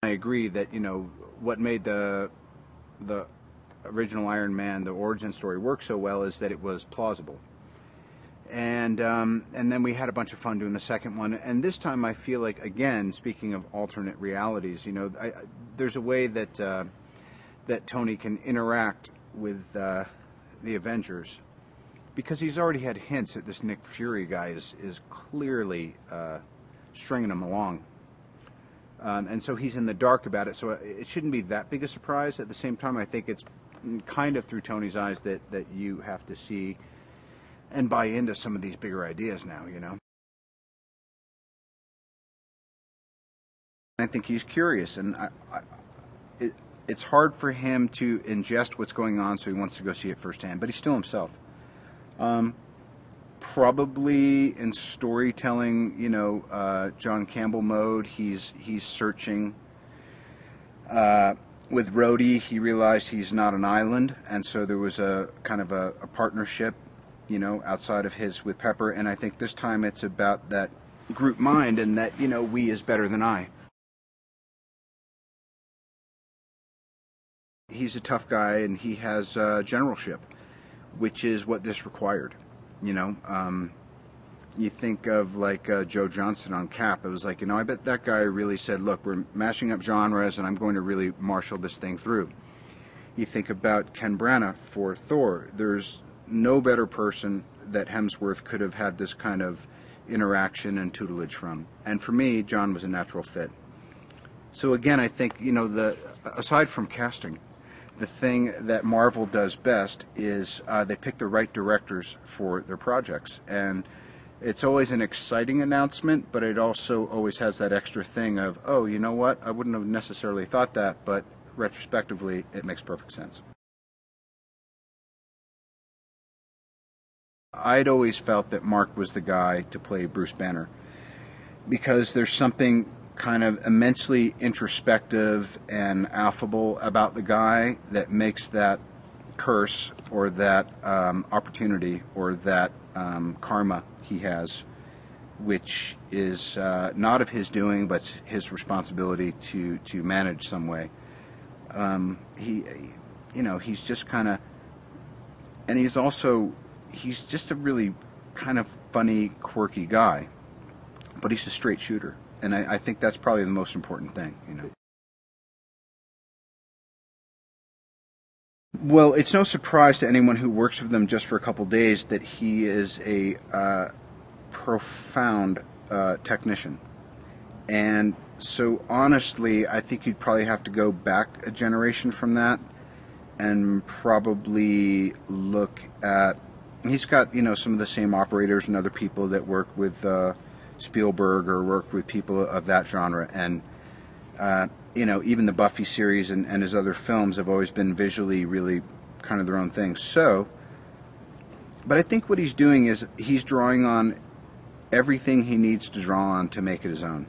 I agree that, what made the original Iron Man, the origin story, work so well is that it was plausible. And then we had a bunch of fun doing the second one. And this time I feel like, again, speaking of alternate realities, there's a way that that Tony can interact with the Avengers, because he's already had hints that this Nick Fury guy is clearly stringing him along. And so he's in the dark about it, so it shouldn't be that big a surprise. At the same time, I think it's kind of through Tony's eyes that you have to see and buy into some of these bigger ideas now, I think he's curious, and it's hard for him to ingest what's going on, so he wants to go see it firsthand, but he's still himself. Probably in storytelling, John Campbell mode, he's searching. With Rhodey, he realized he's not an island, and so there was a kind of a partnership, outside of his with Pepper, and I think this time it's about that group mind, and that, we is better than I. He's a tough guy, and he has generalship, which is what this required. You think of like Joe Johnston on Cap. It was like, I bet that guy really said, look, we're mashing up genres and I'm going to really marshal this thing through. You think about Ken Branagh for Thor. There's no better person that Hemsworth could have had this kind of interaction and tutelage from. And for me, John was a natural fit. So again, I think, aside from casting, the thing that Marvel does best is they pick the right directors for their projects. And it's always an exciting announcement, but it also always has that extra thing of, oh, you know what? I wouldn't have necessarily thought that, but retrospectively, it makes perfect sense. I'd always felt that Mark was the guy to play Bruce Banner, because there's something kind of immensely introspective and affable about the guy that makes that curse, or that opportunity, or that karma he has, which is not of his doing, but his responsibility to manage some way. He's just kind of, and he's just a really kind of funny, quirky guy, but he's a straight shooter. And I think that's probably the most important thing, Well, it's no surprise to anyone who works with him just for a couple days that he is a profound technician. And so honestly, I think you'd probably have to go back a generation from that and probably look at, he's got, some of the same operators and other people that work with Spielberg or work with people of that genre, and even the Buffy series and his other films have always been visually really kind of their own thing. So, but I think what he's doing is he's drawing on everything he needs to draw on to make it his own.